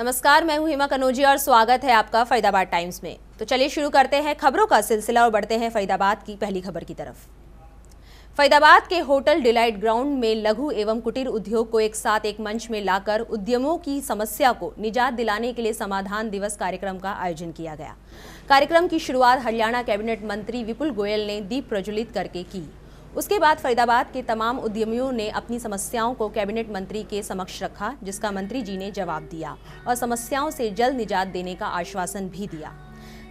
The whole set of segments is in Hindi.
नमस्कार, मैं हूं हिमा कनौजी और स्वागत है आपका फरीदाबाद टाइम्स में। तो चलिए शुरू करते हैं खबरों का सिलसिला और बढ़ते हैं फरीदाबाद की पहली खबर की तरफ। फरीदाबाद के होटल डिलाइट ग्राउंड में लघु एवं कुटीर उद्योग को एक साथ एक मंच में लाकर उद्यमों की समस्या को निजात दिलाने के लिए समाधान दिवस कार्यक्रम का आयोजन किया गया। कार्यक्रम की शुरुआत हरियाणा कैबिनेट मंत्री विपुल गोयल ने दीप प्रज्वलित करके की। उसके बाद फरीदाबाद के तमाम उद्यमियों ने अपनी समस्याओं को कैबिनेट मंत्री के समक्ष रखा, जिसका मंत्री जी ने जवाब दिया और समस्याओं से जल्द निजात देने का आश्वासन भी दिया।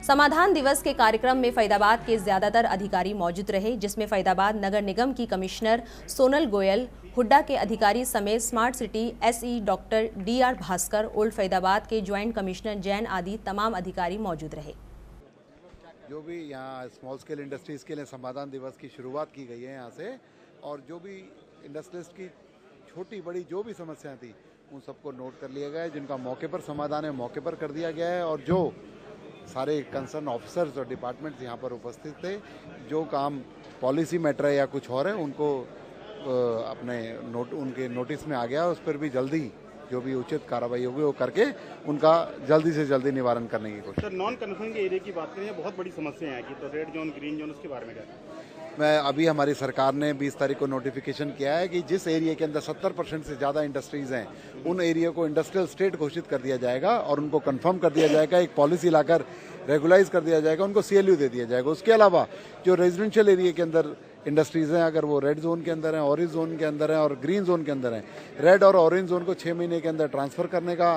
समाधान दिवस के कार्यक्रम में फरीदाबाद के ज्यादातर अधिकारी मौजूद रहे, जिसमें फरीदाबाद नगर निगम की कमिश्नर सोनल गोयल, हुड्डा के अधिकारी समेत smart city SE doctor DR Bhaskar, old Faridabad के ज्वाइंट कमिश्नर जैन आदि तमाम अधिकारी मौजूद रहे। जो भी यहाँ स्मॉल स्केल इंडस्ट्रीज़ के लिए समाधान दिवस की शुरुआत की गई है यहाँ से, और जो भी इंडस्ट्रीज की छोटी बड़ी जो भी समस्याएं थी उन सबको नोट कर लिया गया है। जिनका मौके पर समाधान है मौके पर कर दिया गया है, और जो सारे कंसर्न ऑफिसर्स और डिपार्टमेंट्स यहाँ पर उपस्थित थे, जो काम पॉलिसी मैटर है या कुछ और है उनको उनके नोटिस में आ गया, उस पर भी जल्दी जो भी उचित कार्रवाई होगी वो करके उनका जल्दी से जल्दी निवारण करने की कोशिश। सर, नॉन कन्फर्म के एरिया की बात करें, बहुत बड़ी समस्या है कि तो रेड जोन ग्रीन जोन, उसके बारे में क्या? मैं अभी हमारी सरकार ने 20 तारीख को नोटिफिकेशन किया है कि जिस एरिया के अंदर 70% से ज़्यादा इंडस्ट्रीज़ हैं उन एरिया को इंडस्ट्रियल स्टेट घोषित कर दिया जाएगा और उनको कंफर्म कर दिया जाएगा, एक पॉलिसी लाकर रेगुलाइज कर दिया जाएगा, उनको CLU दे दिया जाएगा। उसके अलावा जो रेजिडेंशियल एरिया के अंदर इंडस्ट्रीज़ हैं, अगर वो रेड जोन के अंदर हैं, ऑरेंज जोन के अंदर हैं और ग्रीन जोन के अंदर हैं, रेड और ऑरेंज जोन को 6 महीने के अंदर ट्रांसफ़र करने का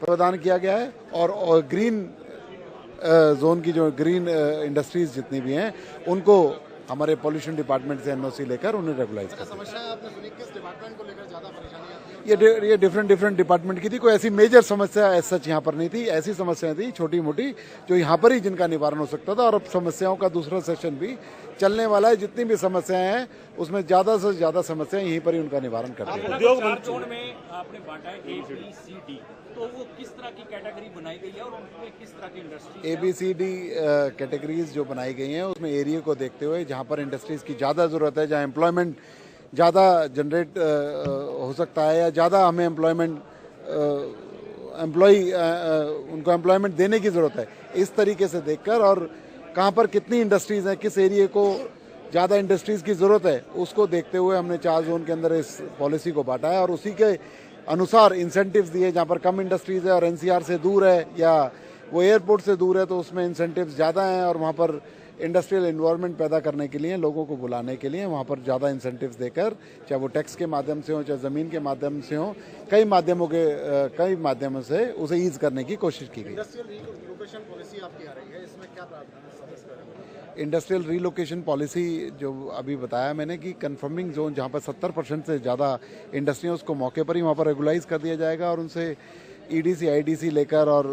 प्रावधान किया गया है, और ग्रीन जोन की जो ग्रीन इंडस्ट्रीज़ जितनी भी हैं उनको हमारे पॉल्यूशन डिपार्टमेंट से NOC लेकर उन्हें रेगुलाइज कर। समस्या आपने सुनी, किस डिपार्टमेंट को लेकर ज़्यादा परेशानी आती है? ये डिफरेंट डिपार्टमेंट की थी। कोई ऐसी मेजर समस्या एज सच यहाँ पर नहीं थी। ऐसी समस्याएं थी छोटी मोटी जो यहाँ पर ही जिनका निवारण हो सकता था, और अब समस्याओं का दूसरा सेशन भी चलने वाला है। जितनी भी समस्याएं हैं उसमें ज़्यादा से ज़्यादा समस्याएं यहीं पर ही उनका निवारण करते हैं। उद्योग जोन में आपने बांटा है ABCD, तो वो किस तरह की कैटेगरी बनाई गई है और उनमें किस तरह की इंडस्ट्री? ABCD कैटेगरीज जो बनाई गई हैं उसमें एरिया को देखते हुए जहाँ पर इंडस्ट्रीज़ की ज़्यादा ज़रूरत है, जहाँ एम्प्लॉयमेंट ज़्यादा जनरेट हो सकता है या ज़्यादा हमें उनको एम्प्लॉयमेंट देने की ज़रूरत है, इस तरीके से देखकर, और कहाँ पर कितनी इंडस्ट्रीज़ हैं, किस एरिया को ज़्यादा इंडस्ट्रीज़ की ज़रूरत है, उसको देखते हुए हमने 4 जोन के अंदर इस पॉलिसी को बांटा है और उसी के अनुसार इंसेंटिव्स दिए। जहाँ पर कम इंडस्ट्रीज़ है और NCR से दूर है या वो एयरपोर्ट से दूर है तो उसमें इंसेंटिव्स ज़्यादा हैं, और वहाँ पर इंडस्ट्रियल एनवायरनमेंट पैदा करने के लिए, लोगों को बुलाने के लिए वहाँ पर ज़्यादा इंसेंटिव्स देकर, चाहे वो टैक्स के माध्यम से हो, चाहे ज़मीन के माध्यम से हो, कई माध्यमों से उसे ईज करने की कोशिश की गई। इंडस्ट्रियल रिलोकेशन पॉलिसी आपकी आ रही है, इसमें क्या प्रावधान है? इंडस्ट्रियल रीलोकेशन पॉलिसी जो अभी बताया मैंने कि कंफर्मिंग जोन जहाँ पर 70% से ज़्यादा इंडस्ट्री है उसको मौके पर ही वहाँ पर रेगुलाइज कर दिया जाएगा, और उनसे EDC IDC लेकर और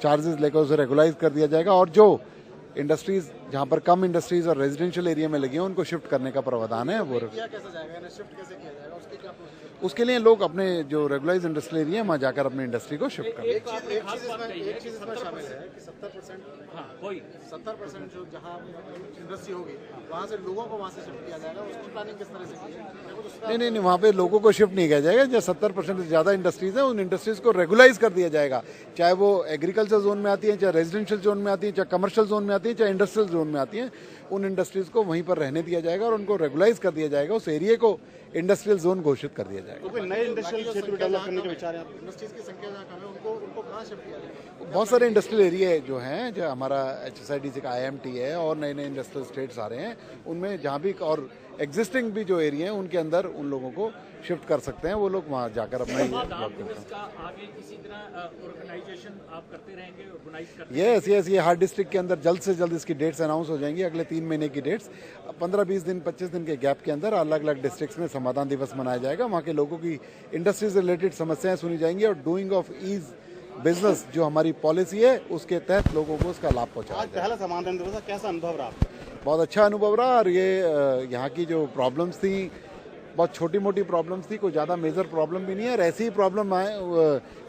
चार्जेस लेकर उसे रेगुलाइज कर दिया जाएगा, और जो इंडस्ट्रीज जहाँ पर कम इंडस्ट्रीज और रेजिडेंशियल एरिया में लगी हैं उनको शिफ्ट करने का प्रावधान है। वो किया कैसे जाएगा, शिफ्ट कैसे किया जाएगा, उसके क्या प्रोसीजर? उसके लिए लोग अपने जो रेगुलाइज इंडस्ट्रियल एरिया है वहाँ जाकर अपनी इंडस्ट्री को शिफ्ट करें। एक चीज़ इसमें शामिल है कि 70% जो जहाँ इंडस्ट्री होगी वहाँ से लोगों को वहाँ से शिफ्ट किया जाएगा, उसकी प्लानिंग किस तरह से की है? नहीं, वहाँ पे लोगों को शिफ्ट नहीं किया जाएगा। जो 70% से ज़्यादा इंडस्ट्रीज हैं उन इंडस्ट्रीज को रेगुलाइज कर दिया जाएगा, चाहे वो एग्रीकल्चर जोन में आती है, चाहे रेजिडेंशियल जोन में आती है, चाहे कमर्शियल जोन में आती है, चाहे इंडस्ट्रियल जोन में आती है, उन इंडस्ट्रीज को वहीं पर रहने दिया जाएगा और उनको रेगुलाइज कर दिया जाएगा, उस एरिया को इंडस्ट्रियल जोन घोषित कर दिया जाएगा। तो नए इंडस्ट्रियल क्षेत्र डेवलप करने के विचार है? इंडस्ट्रीज की संख्या जहाँ कम है उनको कहाँ शिफ्ट किया जाएगा? बहुत सारे इंडस्ट्रियल एरिया जो हैं, जो हमारा HSIDC का IMT है और नए इंडस्ट्रियल स्टेट्स आ रहे हैं, उनमें जहाँ भी और एग्जिस्टिंग भी जो एरिया हैं उनके अंदर उन लोगों को शिफ्ट कर सकते हैं, वो लोग वहाँ जाकर अपना ये हार्ड डिस्ट्रिक्ट के अंदर जल्द से जल्द इसकी डेट्स अनाउंस हो जाएंगी। अगले 3 महीने की डेट्स 15-20 दिन 25 दिन के गैप के अंदर अलग अलग डिस्ट्रिक्ट्स में समाधान दिवस मनाया जाएगा। वहाँ के लोगों की इंडस्ट्री से रिलेटेड समस्याएं सुनी जाएंगी और डूइंग ऑफ ईज बिजनेस जो हमारी पॉलिसी है उसके तहत लोगों को उसका लाभ पहुँचाया। आज पहला समाधान दिवस था, कैसा अनुभव रहा आपका? बहुत अच्छा अनुभव रहा, और ये यहाँ की जो प्रॉब्लम्स थी बहुत छोटी मोटी प्रॉब्लम्स थी, कोई ज़्यादा मेजर प्रॉब्लम भी नहीं है, और ऐसी ही प्रॉब्लम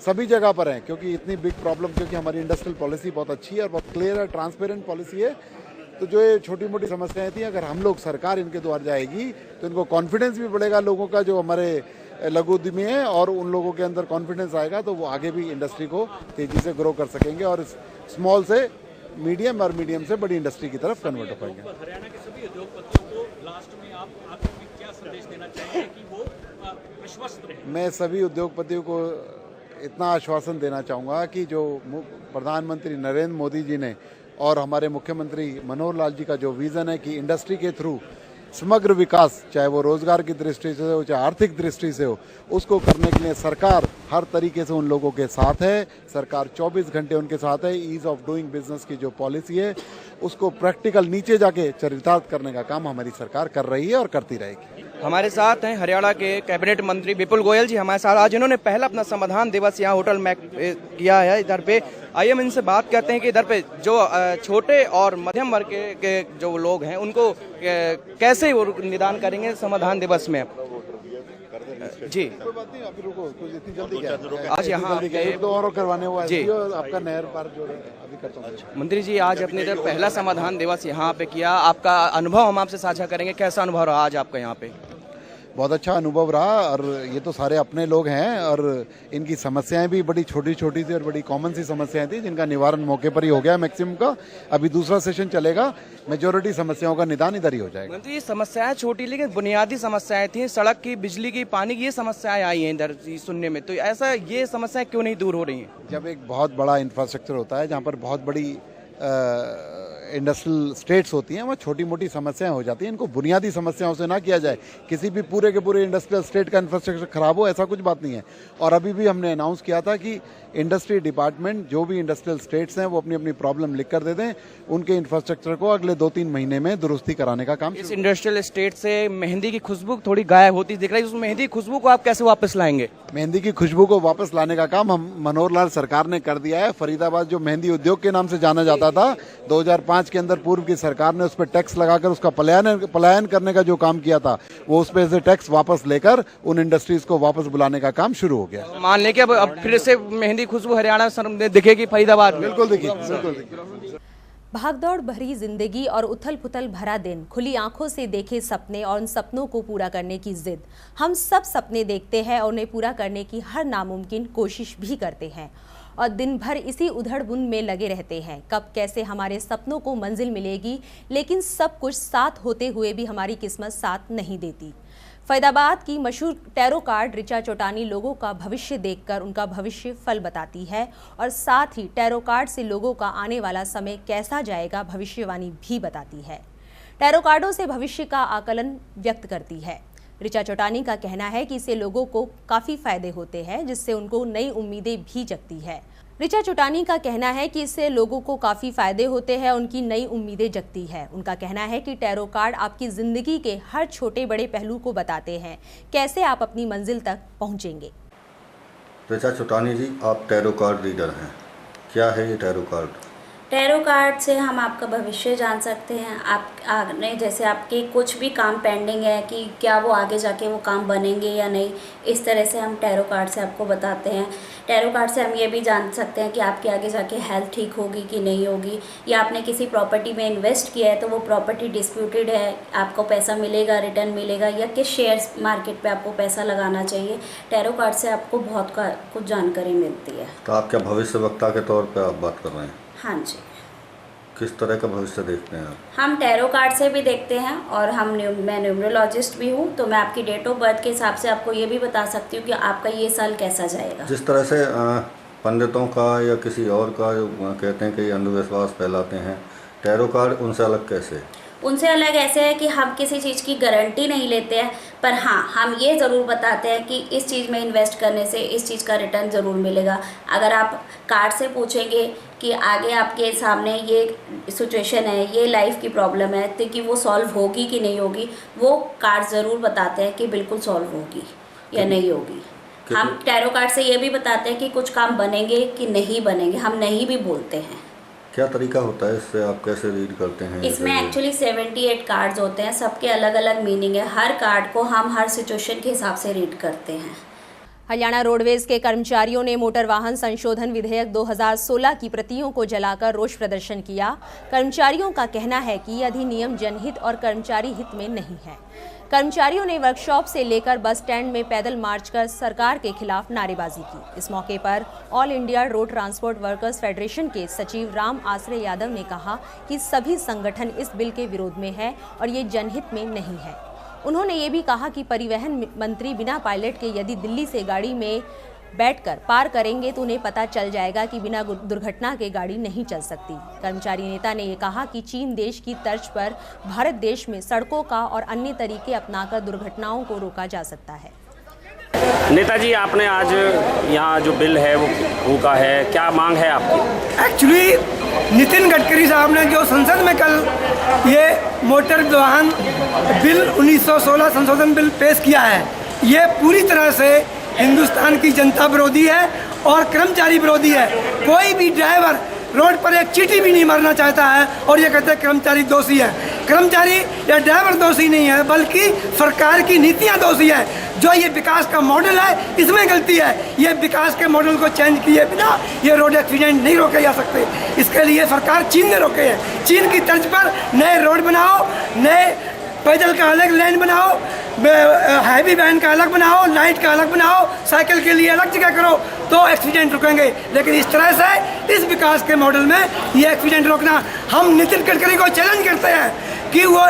सभी जगह पर है, क्योंकि इतनी बिग प्रॉब्लम, क्योंकि हमारी इंडस्ट्रियल पॉलिसी बहुत अच्छी है और बहुत क्लियर है, ट्रांसपेरेंट पॉलिसी है। तो जो ये छोटी मोटी समस्याएं थी, अगर हम लोग सरकार इनके द्वार जाएगी तो इनको कॉन्फिडेंस भी बढ़ेगा लोगों का, जो हमारे लघु उद्यमी हैं और उन लोगों के अंदर कॉन्फिडेंस आएगा तो वो आगे भी इंडस्ट्री को तेजी से ग्रो कर सकेंगे और स्मॉल से मीडियम और मीडियम से बड़ी इंडस्ट्री की तरफ कन्वर्ट हो पाएंगे। हरियाणा के सभी उद्योगपतियों को लास्ट में आप आखिर में क्या संदेश देना चाहेंगे कि वो विश्वस्त रहे? मैं सभी उद्योगपतियों को इतना आश्वासन देना चाहूँगा कि जो प्रधानमंत्री नरेंद्र मोदी जी ने और हमारे मुख्यमंत्री मनोहर लाल जी का जो विज़न है कि इंडस्ट्री के थ्रू समग्र विकास, चाहे वो रोजगार की दृष्टि से हो चाहे आर्थिक दृष्टि से हो, उसको करने के लिए सरकार हर तरीके से उन लोगों के साथ है। सरकार 24 घंटे उनके साथ है। ईज ऑफ डूइंग बिजनेस की जो पॉलिसी है उसको प्रैक्टिकल नीचे जाके चरितार्थ करने का काम हमारी सरकार कर रही है और करती रहेगी। हमारे साथ हैं हरियाणा के कैबिनेट मंत्री विपुल गोयल जी हमारे साथ। आज इन्होंने पहला अपना संविधान दिवस यहाँ होटल में किया है इधर पे। आइए हम इनसे बात करते हैं कि इधर पे जो छोटे और मध्यम वर्ग के जो लोग हैं उनको कैसे वो निदान करेंगे संविधान दिवस में। जी कोई बात नहीं, अभी रुको, कुछ इतनी जल्दी क्या है? आज यहाँ एक दो और करवाने हुआ जी। आपका नहर पार जो अभी करता हूँ। मंत्री जी आज अपने इधर पहला समाधान दिवस यहाँ पे किया, आपका अनुभव हम आपसे साझा करेंगे। कैसा अनुभव रहा आज आपका यहाँ पे? बहुत अच्छा अनुभव रहा और ये तो सारे अपने लोग हैं और इनकी समस्याएं भी बड़ी छोटी छोटी सी और बड़ी कॉमन सी समस्याएं थी जिनका निवारण मौके पर ही हो गया मैक्सिमम का। अभी दूसरा सेशन चलेगा, मेजॉरिटी समस्याओं का निदान इधर ही हो जाएगा। मंत्री ये समस्याएं छोटी लेकिन बुनियादी समस्याएं थी, सड़क की, बिजली की, पानी की, ये समस्याएं आई हैं इधर सुनने में। तो ऐसा ये समस्याएं क्यों नहीं दूर हो रही हैं? जब एक बहुत बड़ा इंफ्रास्ट्रक्चर होता है जहाँ पर बहुत बड़ी इंडस्ट्रियल स्टेट्स होती हैं, वहाँ छोटी मोटी समस्याएं हो जाती हैं। इनको बुनियादी समस्याओं से ना किया जाए। किसी भी पूरे के पूरे इंडस्ट्रियल स्टेट का इंफ्रास्ट्रक्चर खराब हो, ऐसा कुछ बात नहीं है। और अभी भी हमने अनाउंस किया था कि इंडस्ट्री डिपार्टमेंट जो भी इंडस्ट्रियल स्टेट्स हैं वो अपनी अपनी प्रॉब्लम लिख कर दे दें, उनके इंफ्रास्ट्रक्चर को अगले 2-3 महीने में दुरुस्ती कराने का काम। इस इंडस्ट्रियल स्टेट से मेहंदी की खुशबू थोड़ी गायब होती दिख रही है, उस मेहंदी की खुशबू को आप कैसे वापस लाएंगे? मेहंदी की खुशबू को वापस लाने का काम हम मनोहर लाल सरकार ने कर दिया है। फरीदाबाद जो मेहंदी उद्योग के नाम से जाना जाता था, 2005 के अंदर पूर्व की सरकार ने उस पर टैक्स लगाकर उसका पलायन करने का जो काम किया था, वो उस पर से टैक्स वापस लेकर उन इंडस्ट्रीज को वापस बुलाने का काम शुरू हो गया। मान लें कि अब फिर से मेहंदी खुशबू हरियाणा में दिखेगी फरीदाबाद में? बिल्कुल देखिए, बिल्कुल देखिए। भागदौड़ भरी जिंदगी और उथल पुथल भरा दिन, खुली आंखों से देखे सपने और उन सपनों को पूरा करने की जिद। हम सब सपने देखते हैं और उन्हें पूरा करने की हर नामुमकिन कोशिश भी करते हैं और दिन भर इसी उधड़-बुन में लगे रहते हैं। कब कैसे हमारे सपनों को मंजिल मिलेगी, लेकिन सब कुछ साथ होते हुए भी हमारी किस्मत साथ नहीं देती। फरीदाबाद की मशहूर टैरो कार्ड ऋचा चोटानी लोगों का भविष्य देखकर उनका भविष्य फल बताती है और साथ ही टैरो कार्ड से लोगों का आने वाला समय कैसा जाएगा भविष्यवाणी भी बताती है। टैरो कार्डों से भविष्य का आकलन व्यक्त करती है। ऋचा चोटानी का कहना है कि इससे लोगों को काफ़ी फायदे होते हैं, जिससे उनको नई उम्मीदें भी जगती है। ऋचा चोटानी का कहना है कि इससे लोगों को काफ़ी फायदे होते हैं, उनकी नई उम्मीदें जगती है। उनका कहना है कि टैरो कार्ड आपकी ज़िंदगी के हर छोटे बड़े पहलू को बताते हैं, कैसे आप अपनी मंजिल तक पहुंचेंगे। ऋचा चोटानी जी, आप टैरो कार्ड रीडर हैं, क्या है ये टैरो कार्ड? टैरो कार्ड से हम आपका भविष्य जान सकते हैं। आप आगे जैसे आपके कुछ भी काम पेंडिंग है कि क्या वो आगे जाके वो काम बनेंगे या नहीं, इस तरह से हम टैरो कार्ड से आपको बताते हैं। टैरो कार्ड से हम ये भी जान सकते हैं कि आपके आगे जाके हेल्थ ठीक होगी कि नहीं होगी, या आपने किसी प्रॉपर्टी में इन्वेस्ट किया है तो वो प्रॉपर्टी डिस्प्यूटेड है, आपको पैसा मिलेगा, रिटर्न मिलेगा, या किस शेयर्स मार्केट पे आपको पैसा लगाना चाहिए। टैरो कार्ड से आपको बहुत कुछ जानकारी मिलती है। तो आप क्या भविष्यवक्ता के तौर पर आप बात कर रहे हैं? हाँ जी। किस तरह का भविष्य देखते हैं आप? हम टैरो कार्ड से भी देखते हैं और मैं न्यूमरोलॉजिस्ट भी हूँ, तो मैं आपकी डेट ऑफ बर्थ के हिसाब से आपको ये भी बता सकती हूँ कि आपका ये साल कैसा जाएगा। जिस तरह से पंडितों का या किसी और का जो कहते हैं कि अंधविश्वास फैलाते हैं, टैरो कार्ड उनसे अलग कैसे? उनसे अलग ऐसे है कि हम किसी चीज़ की गारंटी नहीं लेते हैं, पर हाँ हम ये ज़रूर बताते हैं कि इस चीज़ में इन्वेस्ट करने से इस चीज़ का रिटर्न ज़रूर मिलेगा। अगर आप कार्ड से पूछेंगे कि आगे आपके सामने ये सिचुएशन है, ये लाइफ की प्रॉब्लम है, तो कि वो सॉल्व होगी कि नहीं होगी, वो कार्ड ज़रूर बताते हैं कि बिल्कुल सॉल्व होगी या नहीं होगी। हम टैरो कार्ड से ये भी बताते हैं कि कुछ काम बनेंगे कि नहीं बनेंगे, हम नहीं भी बोलते हैं। क्या तरीका होता है इससे, आप कैसे रीड करते हैं? इसमें एक्चुअली 78 कार्ड्स होते हैं, सबके अलग अलग मीनिंग है। हर कार्ड को हम हर सिचुएशन के हिसाब से रीड करते हैं। हरियाणा रोडवेज के कर्मचारियों ने मोटर वाहन संशोधन विधेयक 2016 की प्रतियों को जलाकर रोष प्रदर्शन किया। कर्मचारियों का कहना है कि यह अधिनियम जनहित और कर्मचारी हित में नहीं है। कर्मचारियों ने वर्कशॉप से लेकर बस स्टैंड में पैदल मार्च कर सरकार के खिलाफ नारेबाजी की। इस मौके पर all India road transport workers federation के सचिव राम आश्रय यादव ने कहा कि सभी संगठन इस बिल के विरोध में है और ये जनहित में नहीं है। उन्होंने ये भी कहा कि परिवहन मंत्री बिना पायलट के यदि दिल्ली से गाड़ी में बैठकर पार करेंगे तो उन्हें पता चल जाएगा कि बिना दुर्घटना के गाड़ी नहीं चल सकती। कर्मचारी नेता ने ये कहा कि चीन देश की तर्ज पर भारत देश में सड़कों का और अन्य तरीके अपनाकर दुर्घटनाओं को रोका जा सकता है। नेताजी, आपने आज यहाँ जो बिल है वो फूका है, क्या मांग है आपकी? एक्चुअली नितिन गडकरी साहब ने जो संसद में कल ये मोटर वाहन बिल 1916 संशोधन बिल पेश किया है, ये पूरी तरह से हिंदुस्तान की जनता विरोधी है और कर्मचारी विरोधी है। कोई भी ड्राइवर रोड पर एक चींटी भी नहीं मारना चाहता है और ये कहते हैं कर्मचारी दोषी है। कर्मचारी या ड्राइवर दोषी नहीं है, बल्कि सरकार की नीतियां दोषी है। जो ये विकास का मॉडल है, इसमें गलती है। ये विकास के मॉडल को चेंज किए बिना ये रोड एक्सीडेंट नहीं रोके जा सकते। इसके लिए सरकार चीन ने रोके है। चीन की तर्ज पर नए रोड बनाओ, नए पैदल का अलग लेन बनाओ, हैवी वैन का अलग बनाओ, लाइट का अलग बनाओ, साइकिल के लिए अलग जगह करो तो एक्सीडेंट रुकेंगे। लेकिन इस तरह से इस विकास के मॉडल में ये एक्सीडेंट रोकना, हम नितिन गडकरी को चैलेंज करते हैं कि वो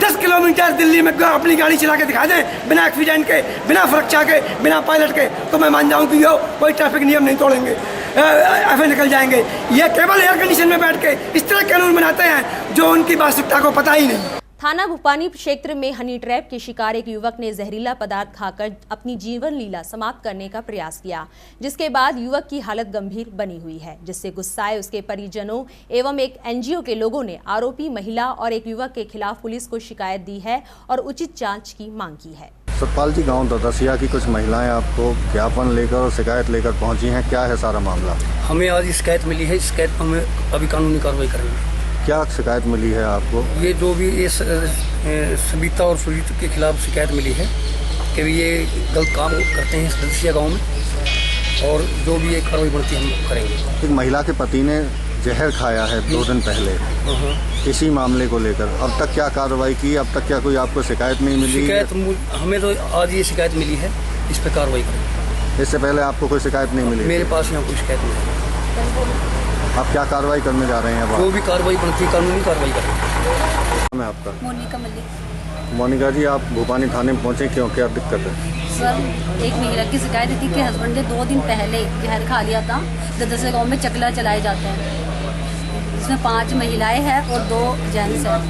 10 किलोमीटर दिल्ली में अपनी गाड़ी चला के दिखा दें बिना एक्सीडेंट के, बिना सुरक्षा के, बिना पायलट के, तो मैं मान जाऊँ कि वो कोई ट्रैफिक नियम नहीं तोड़ेंगे, ऐसे निकल जाएंगे। ये केवल एयर कंडीशन में बैठ के इस तरह कानून बनाते हैं जो उनकी वास्तविकता को पता ही नहीं। थाना भूपानी क्षेत्र में हनी ट्रैप के शिकार एक युवक ने जहरीला पदार्थ खाकर अपनी जीवन लीला समाप्त करने का प्रयास किया, जिसके बाद युवक की हालत गंभीर बनी हुई है, जिससे गुस्साए उसके परिजनों एवं एक एनजीओ के लोगों ने आरोपी महिला और एक युवक के खिलाफ पुलिस को शिकायत दी है और उचित जांच की मांग की है। सतपाल जी, गांव ददसिया की कुछ महिलाएं आपको ज्ञापन लेकर और शिकायत लेकर पहुंची हैं, क्या है सारा मामला? हमें आज शिकायत मिली है, शिकायत पर हमें अभी कानूनी कार्रवाई करेंगे। क्या शिकायत मिली है आपको? ये जो भी ये सविता और सुजीत के खिलाफ शिकायत मिली है कि ये गलत काम करते हैं ददसिया गांव में, और जो भी ये कार्रवाई बनती है हम करेंगे। एक महिला के पति ने जहर खाया है 2 दिन पहले, इसी मामले को लेकर अब तक क्या कार्रवाई की? अब तक क्या कोई आपको शिकायत नहीं मिली? शिकायत हमें तो आज ये शिकायत मिली है, इस पर कार्रवाई करेंगे। इससे पहले आपको कोई शिकायत नहीं मिली? मेरे पास यहाँ कोई शिकायत नहीं। आप क्या कार्रवाई करने जा रहे हैं? जो भी कार्रवाई बनती है कानूनी कार्रवाई करेंगे। मैं आपका मोनिका मल्लिक। मोनिका जी, आप भूपानी थाने में पहुँचे क्यों, क्या दिक्कत है? सर, एक महिला की शिकायत थी कि हस्बैंड ने 2 दिन पहले जहर खा लिया था। ददसिया गांव में चकला चलाए जाते हैं, इसमें 5 महिलाएं हैं और 2 जेंट्स हैं।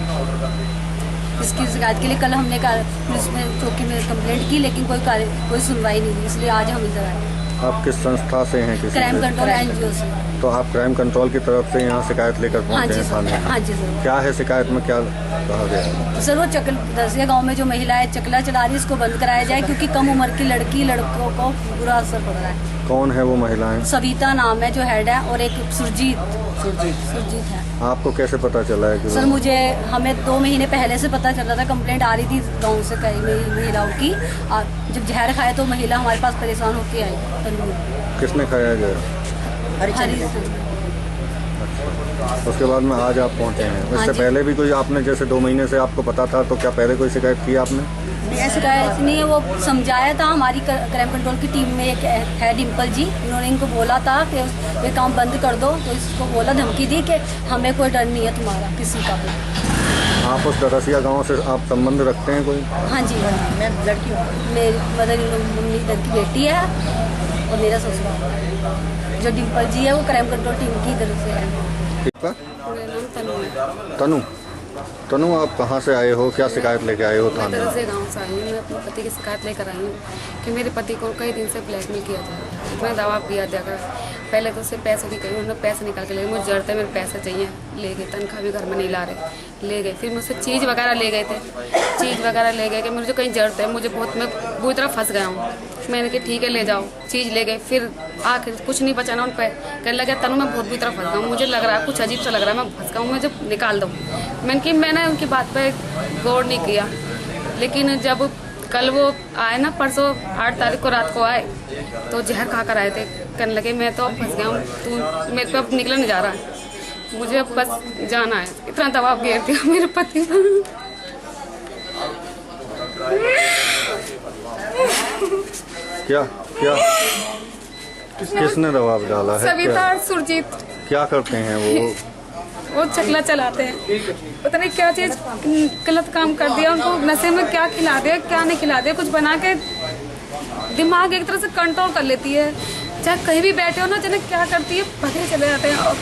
इसकी शिकायत के लिए कल हमने पुलिस में चौकी में कंप्लेंट की, लेकिन कोई सुनवाई नहीं हुई, इसलिए आज हम इधर आए। आप किस संस्था से हैं? क्राइम कंट्रोल एनजीओ से। तो आप क्राइम कंट्रोल की तरफ से यहाँ शिकायत लेकर पहुँचे हैं थाने? हाँ जी सर। क्या है शिकायत में, क्या कहा गया? सर, वो ददसिया गांव में जो महिला है चकला चला रही है, इसको बंद कराया जाए, क्योंकि कम उम्र की लड़कों को बुरा असर पड़ रहा है। कौन है वो महिलाएं? सविता नाम है जो हेड है, और एक सुरजीत है। आपको कैसे पता चला है कि सर, हमें 2 महीने पहले से पता चल रहा था, कंप्लेंट आ रही थी गाँव से कई महिलाओं की। जब जहर खाया तो महिला हमारे पास परेशान होकर आई। किसने खाया गया? उसके बाद में आज आप पहुंचे हैं। इससे पहले भी कोई आपने, जैसे 2 महीने से आपको पता था, तो क्या पहले कोई शिकायत की आपने? शिकायत नहीं है, वो समझाया था। हमारी क्राइम कंट्रोल की टीम में एक है डिम्पल जी, उन्होंने इनको बोला था कि ये काम बंद कर दो, तो इसको बोला, धमकी दी कि हमें कोई डर नहीं है तुम्हारा किसी का भी। आप उस ददसिया गांव से आप संबंध रखते हैं कोई? हाँ जी, मैं लड़की हूँ, मेरी मम्मी की बेटी है और मेरा ससुराल। जो डिम्पल जी है वो क्राइम कंट्रोल टीम की तरफ से है। तनु, आप कहाँ से आए हो, क्या शिकायत लेके आए हो थाने? मैं ददसिया गाँव से आई हूँ। मैं अपने पति की शिकायत लेकर आई हूँ कि मेरे पति को कई दिन से ब्लैकमेल किया था। मैं दवा पिया था, पहले तो उससे पैसों की कही, उन्होंने पैसे निकाल के ले गए। मुझे जरूरत है, मेरे पैसे चाहिए, ले गए। तनख्वाह भी घर में नहीं ला रहे, ले गए। फिर मुझसे चीज़ वगैरह ले गए थे, चीज़ वगैरह ले गए कि मुझे कहीं ज़रूरत है, मुझे बहुत, मैं बुरी तरह फंस गया हूँ। मैंने कहा ठीक है ले जाओ, चीज़ ले गए। फिर आखिर कुछ नहीं बचाना उन पर, कहने लगे तनु मैं बहुत बुरी तरह फंस गया हूँ, मुझे लग रहा है कुछ अजीब सा लग रहा है, मैं फंस गया हूँ, मुझे निकाल दो। मैंने उनकी बात पर गौर नहीं किया। लेकिन जब कल वो आए ना, परसों 8 तारीख को रात को आए, तो जहर खा कर आए थे। कहने लगे मैं तो अब फंस गया हूँ, तू मेरे पे अब निकला नहीं जा रहा है, मुझे अब बस जाना है। इतना दबाव घेर दिया मेरे पति पर। क्या क्या किसने दबाव डाला है? सविता और सुरजीत। क्या करते हैं वो चकला चलाते हैं, पता नहीं क्या चीज गलत काम कर दिया उनको, नशे में क्या खिला दिया क्या नहीं खिला दिया, कुछ बना के दिमाग एक तरह से कंट्रोल कर लेती है। चाहे कहीं भी बैठे हो ना, चाहे क्या करती है भगे चले जाते हैं और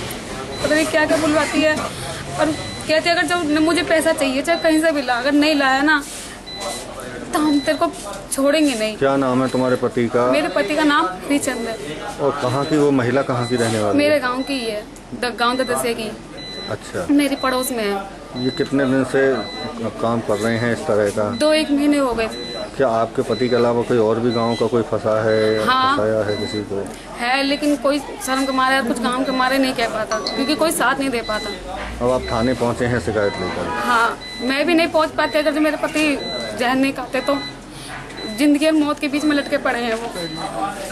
पता नहीं क्या क्या बुलवाती है और कहते हैं अगर जब मुझे पैसा चाहिए चाहे कहीं से भी ला, अगर नहीं लाया ना तो हम तेरे को छोड़ेंगे नहीं। क्या नाम है तुम्हारे पति का? मेरे पति का नाम हरिचंद है। और कहाँ की वो महिला, कहाँ की रहने वाली? मेरे गांव की ही है, गांव ददसे की। अच्छा, मेरी पड़ोस में है। ये कितने दिन से काम कर रहे हैं इस तरह का? 2-1 महीने हो गए। क्या आपके पति के अलावा कोई और भी गांव का कोई फंसा है? हाँ, फंसाया है किसी को? है, लेकिन कोई शर्म के मारे कुछ काम के मारे नहीं कह पाता क्योंकि कोई साथ नहीं दे पाता। अब आप थाने पहुंचे हैं शिकायत लेकर? हाँ, मैं भी नहीं पहुंच पाती, अगर जो मेरे पति जहर नहीं खाते तो जिंदगी और मौत के बीच में लटके पड़े हैं वो।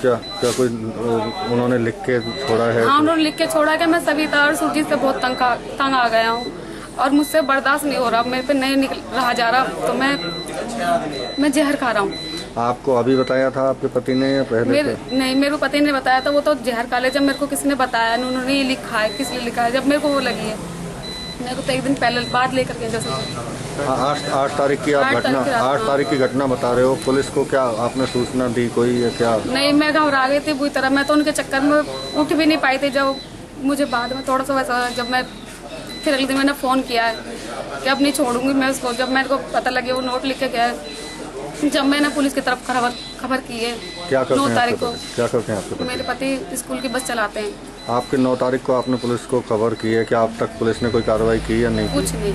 क्या क्या कोई उन्होंने लिख के छोड़ा है? हाँ, उन्होंने लिख के छोड़ा कि मैं सविता और सुरजीत से बहुत तंग आ गया हूँ और मुझसे बर्दाश्त नहीं हो रहा, मेरे पे नहीं निकल रहा जा रहा, तो मैं जहर खा रहा हूँ। आपको अभी बताया था आपके पति ने या पहले? नहीं, मेरे पति ने बताया था, वो तो जहर खा ले। जब मेरे को किसी ने बताया, उन्होंने ये लिखा है, किस लिए लिखा है, जब मेरे को वो लगी है, मेरे को तो एक दिन पहले बाद लेकर गए। जैसे 8 तारीख की आप घटना, 8 तारीख की घटना बता रहे हो, पुलिस को क्या आपने सूचना दी कोई या क्या? नहीं, मैं घबरा गई थी बुरी तरह, मैं तो उनके चक्कर में उठ भी नहीं पाई थी। जब मुझे बाद में थोड़ा सा वैसा, जब मैं फिर अगले दिन मैंने फ़ोन किया है कि अब नहीं छोड़ूंगी मैं उसको। जब मेरे को पता लगे वो नोट लिख के गया, जब मैंने पुलिस की तरफ खबर की है 9 तारीख को। क्या करते हैं आपके पति? मेरे पति स्कूल की बस चलाते हैं। आपके 9 तारीख को आपने पुलिस को खबर की है, क्या अब तक पुलिस ने कोई कार्रवाई की या नहीं? कुछ नहीं।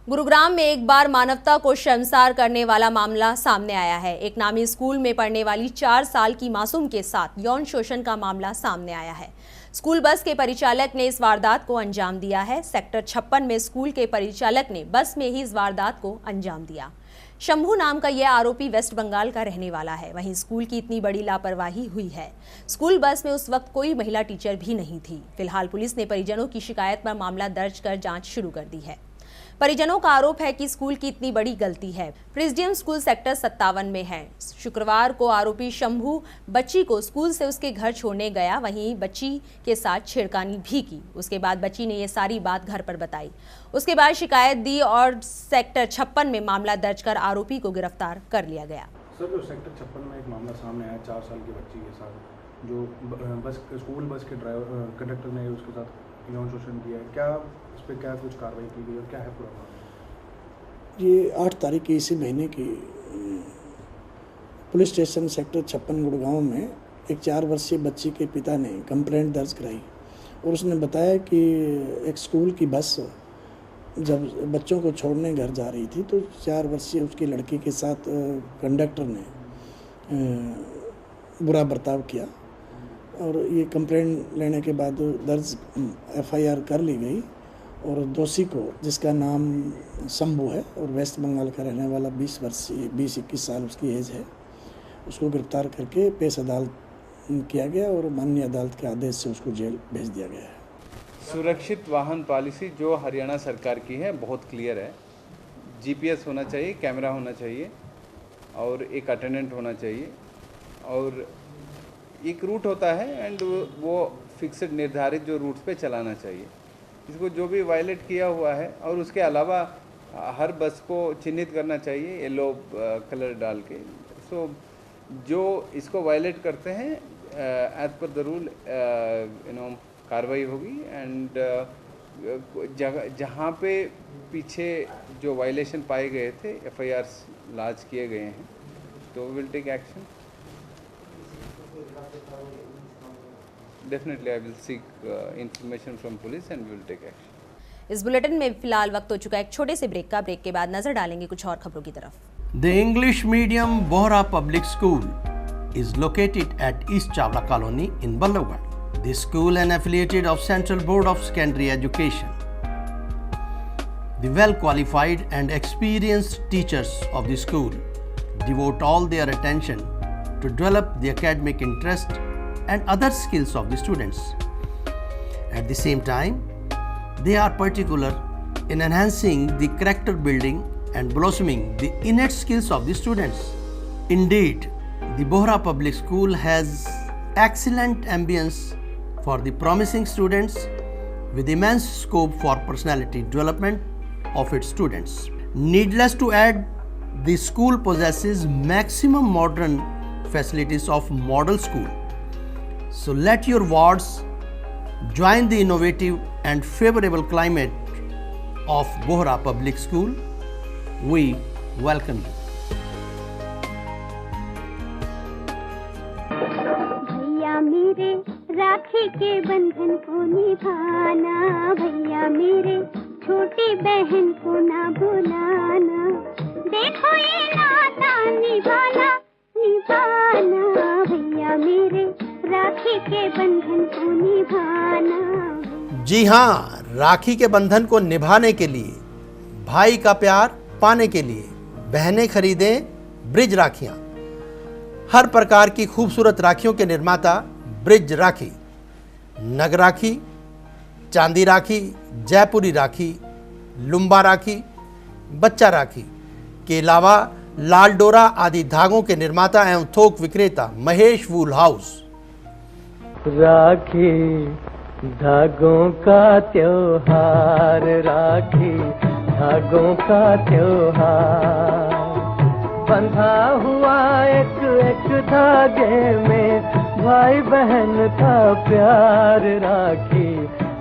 गुरुग्राम में एक बार मानवता को शर्मसार करने वाला मामला सामने आया है। एक नामी स्कूल में पढ़ने वाली 4 साल की मासूम के साथ यौन शोषण का मामला सामने आया है। स्कूल बस के परिचालक ने इस वारदात को अंजाम दिया है। सेक्टर 56 में स्कूल के परिचालक ने बस में ही इस वारदात को अंजाम दिया। शंभू नाम का यह आरोपी वेस्ट बंगाल का रहने वाला है। वहीं स्कूल की इतनी बड़ी लापरवाही हुई है। स्कूल बस में उस वक्त कोई महिला टीचर भी नहीं थी। फिलहाल पुलिस ने परिजनों की शिकायत पर मामला दर्ज कर जांच शुरू कर दी है। परिजनों का आरोप है कि स्कूल की इतनी बड़ी गलती है। प्रेसिडेंट स्कूल सेक्टर 57 में है। शुक्रवार को आरोपी शंभू बच्ची को स्कूल से उसके घर छोड़ने गया, वहीं बच्ची के साथ छेड़खानी भी की। उसके बाद बच्ची ने ये सारी बात घर पर बताई। उसके बाद शिकायत दी और सेक्टर 56 में मामला दर्ज कर आरोपी को गिरफ्तार कर लिया गया। सर, जो सेक्टर 56 में एक मामला सामने आया 4 साल की बच्ची के साथ, जो स्कूल बस के ड्राइवर कंडक्टर ने उसके साथ यौन शोषण किया, क्या उस पर क्या कुछ कार्रवाई की गई और क्या है पूरा मामला? ये 8 तारीख की इसी महीने की पुलिस स्टेशन सेक्टर 56 गुड़गांव में एक 4 वर्षीय बच्ची के पिता ने कंप्लेंट दर्ज कराई और उसने बताया कि एक स्कूल की बस जब बच्चों को छोड़ने घर जा रही थी तो 4 वर्षीय उसकी लड़की के साथ कंडक्टर ने बुरा बर्ताव किया और ये कंप्लेंट लेने के बाद दर्ज FIR कर ली गई और दोषी को, जिसका नाम शंभू है और वेस्ट बंगाल का रहने वाला 20-21 साल उसकी एज है, उसको गिरफ्तार करके पेश अदालत किया गया और माननीय अदालत के आदेश से उसको जेल भेज दिया गया है। सुरक्षित वाहन पॉलिसी जो हरियाणा सरकार की है बहुत क्लियर है। GPS होना चाहिए, कैमरा होना चाहिए और एक अटेंडेंट होना चाहिए और एक रूट होता है एंड वो फिक्स्ड निर्धारित जो रूट्स पे चलाना चाहिए। इसको जो भी वायलेट किया हुआ है और उसके अलावा हर बस को चिन्हित करना चाहिए येलो कलर डाल के। सो जो इसको वायलेट करते हैं एज पर द रूल कार्रवाई होगी एंड जहाँ पे पीछे जो वायलेशन पाए गए थे FIRs लॉन्च किए गए हैं तो will take action. Definitely, I will seek information from police and we will take action. इस बुलेटिन में फिलहाल वक्त हो चुका है एक छोटे से ब्रेक का। ब्रेक के बाद नजर डालेंगे कुछ और खबरों की तरफ। The English medium Bohra Public School is located at East Chavla Colony in Ballabgarh. This school is affiliated of Central Board of Secondary Education. The well qualified and experienced teachers of the school devote all their attention to develop the academic interest and other skills of the students. At the same time, they are particular in enhancing the character building and blossoming the innate skills of the students. Indeed, the Bohra Public School has excellent ambience for the promising students with immense scope for personality development of its students. Needless to add, the school possesses maximum modern facilities of model school. So let your wards join the innovative and favorable climate of Bohra Public School. We welcome you. भैया मेरे राखी के बंधन को निभाना, भैया मेरे छोटी बहन को ना भुलाना, देखो ये नाता निभाना निभाना, भैया मेरे राखी के बंधन को निभाना। जी हाँ, राखी के बंधन को निभाने के लिए, भाई का प्यार पाने के लिए बहनें खरीदें ब्रिज राखियाँ। हर प्रकार की खूबसूरत राखियों के निर्माता ब्रिज राखी, नग राखी, चांदी राखी, जयपुरी राखी, लुम्बा राखी, बच्चा राखी के अलावा लाल डोरा आदि धागों के निर्माता एवं थोक विक्रेता महेश वूल हाउस। राखी धागों का त्योहार, राखी धागों का त्योहार, बंधा हुआ एक एक धागे में भाई बहन का प्यार, राखी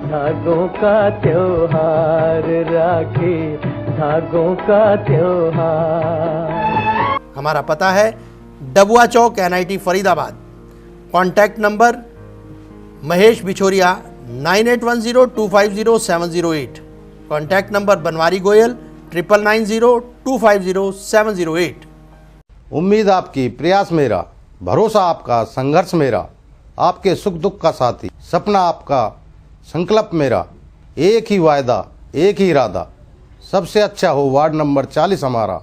धागों का त्योहार, राखी धागों का त्योहार। हमारा पता है Dabua Chowk NIT Faridabad. Contact number Mahesh Bichhoria 9810250708। Contact number Banwari Goyal 9990250708। उम्मीद आपकी, प्रयास मेरा, भरोसा आपका, संघर्ष मेरा, आपके सुख दुख का साथी, सपना आपका, संकल्प मेरा, एक ही वायदा, एक ही इरादा, सबसे अच्छा हो वार्ड नंबर 40 हमारा।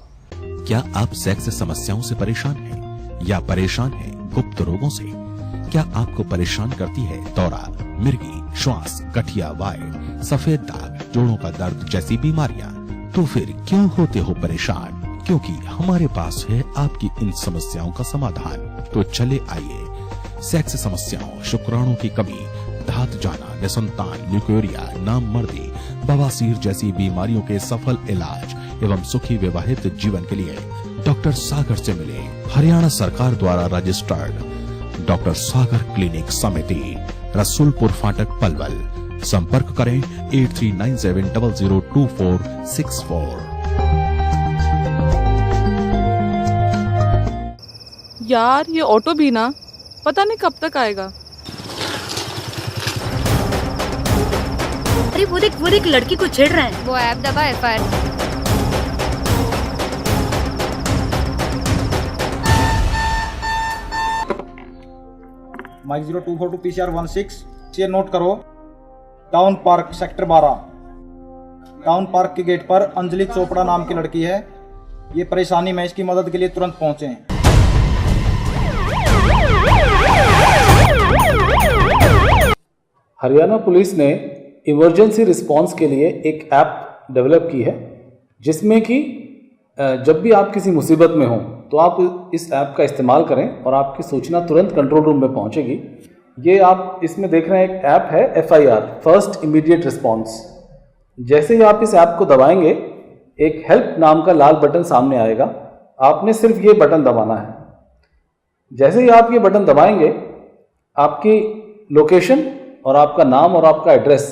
क्या आप सेक्स समस्याओं से परेशान हैं या परेशान हैं गुप्त रोगों से? क्या आपको परेशान करती है दौरा, मिर्गी, श्वास, गठिया वाय, सफेद दाग, जोड़ों का दर्द जैसी बीमारियां? तो फिर क्यों होते हो परेशान? क्योंकि हमारे पास है आपकी इन समस्याओं का समाधान। तो चले आइए, सेक्स समस्याओं, शुक्राणु की कमी, धात जाना, निसंतान, ल्यूकेरिया, नामर्दी, बवासीर जैसी बीमारियों के सफल इलाज एवं सुखी विवाहित जीवन के लिए डॉक्टर सागर से मिले। हरियाणा सरकार द्वारा रजिस्टर्ड डॉक्टर सागर क्लिनिक समिति, रसूलपुर फाटक पलवल। संपर्क करें 8397002464। यार ये ऑटो भी ना पता नहीं कब तक आएगा। अरे वो देख एक लड़की को छेड़ रहा है। वो ऐप दबा FIR। माइक 0242 PCR 16 ये नोट करो। Town park sector 12, town park के गेट पर अंजलि चोपड़ा नाम की लड़की है। ये परेशानी में, इसकी मदद के लिए तुरंत पहुंचे। हरियाणा पुलिस ने इमरजेंसी रिस्पांस के लिए एक ऐप डेवलप की है, जिसमें कि जब भी आप किसी मुसीबत में हो तो आप इस ऐप का इस्तेमाल करें और आपकी सूचना तुरंत कंट्रोल रूम में पहुंचेगी। ये आप इसमें देख रहे हैं, एक ऐप है FIR, फर्स्ट इमीडिएट रिस्पांस। जैसे ही आप इस ऐप को दबाएंगे, एक हेल्प नाम का लाल बटन सामने आएगा। आपने सिर्फ ये बटन दबाना है। जैसे ही आप ये बटन दबाएंगे, आपकी लोकेशन और आपका नाम और आपका एड्रेस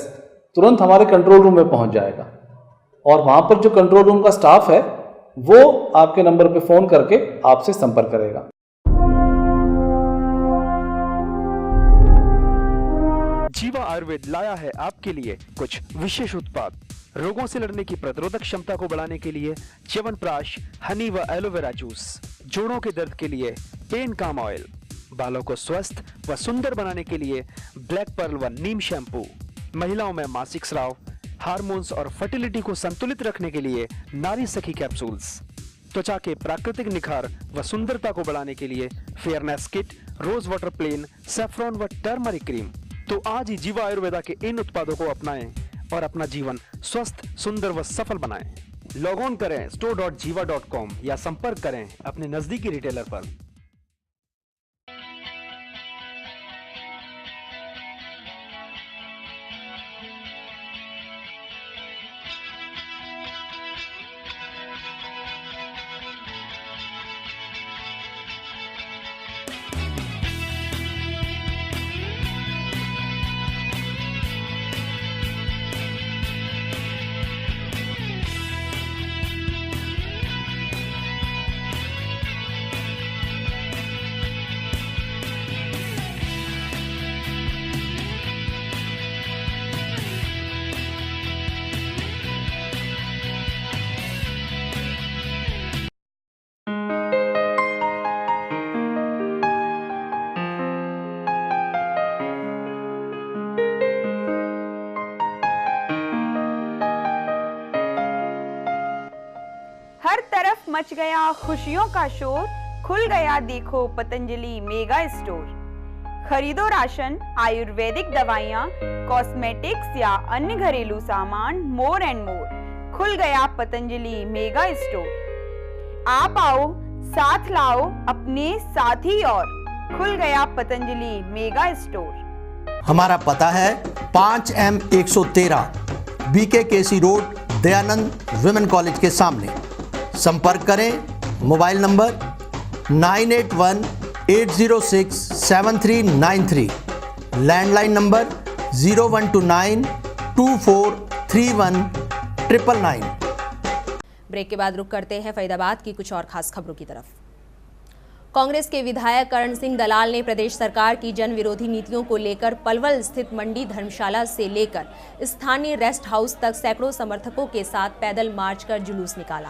तुरंत हमारे कंट्रोल रूम में पहुंच जाएगा, और वहां पर जो कंट्रोल रूम का स्टाफ है वो आपके नंबर पे फोन करके आपसे संपर्क करेगा। जीवा आयुर्वेद लाया है आपके लिए कुछ विशेष उत्पाद। रोगों से लड़ने की प्रतिरोधक क्षमता को बढ़ाने के लिए च्यवनप्राश, हनी व एलोवेरा जूस, जोड़ों के दर्द के लिए पेन काम ऑयल, बालों को स्वस्थ व सुंदर बनाने के लिए ब्लैक पर्ल व नीम शैम्पू, महिलाओं में मासिक स्राव, हार्मोन्स और फर्टिलिटी को संतुलित रखने के लिए नारी सखी कैप्सूल्स, त्वचा के प्राकृतिक निखार व सुंदरता को बढ़ाने के लिए fairness kit, rose water plain, saffron व टर्मरिक क्रीम। तो आज ही जीवा आयुर्वेदा के इन उत्पादों को अपनाएं और अपना जीवन स्वस्थ, सुंदर व सफल बनाएं। लॉग ऑन करें store.jiva.com या संपर्क करें अपने नजदीकी रिटेलर पर। हर तरफ मच गया खुशियों का शोर, खुल गया देखो पतंजलि मेगा स्टोर। खरीदो राशन, आयुर्वेदिक दवाइयाँ, कॉस्मेटिक्स या अन्य घरेलू सामान, मोर एंड मोर। खुल गया पतंजलि मेगा स्टोर। आप आओ, साथ लाओ अपने साथी और खुल गया पतंजलि मेगा स्टोर। हमारा पता है 5M113 BKKC road, Dayanand women college के सामने। संपर्क करें mobile number 9818067393, landline number 0129243199। Break के बाद रुक करते हैं फरीदाबाद की कुछ और खास खबरों की तरफ। कांग्रेस के विधायक करण सिंह दलाल ने प्रदेश सरकार की जन विरोधी नीतियों को लेकर पलवल स्थित मंडी धर्मशाला से लेकर स्थानीय रेस्ट हाउस तक सैकड़ों समर्थकों के साथ पैदल मार्च कर जुलूस निकाला।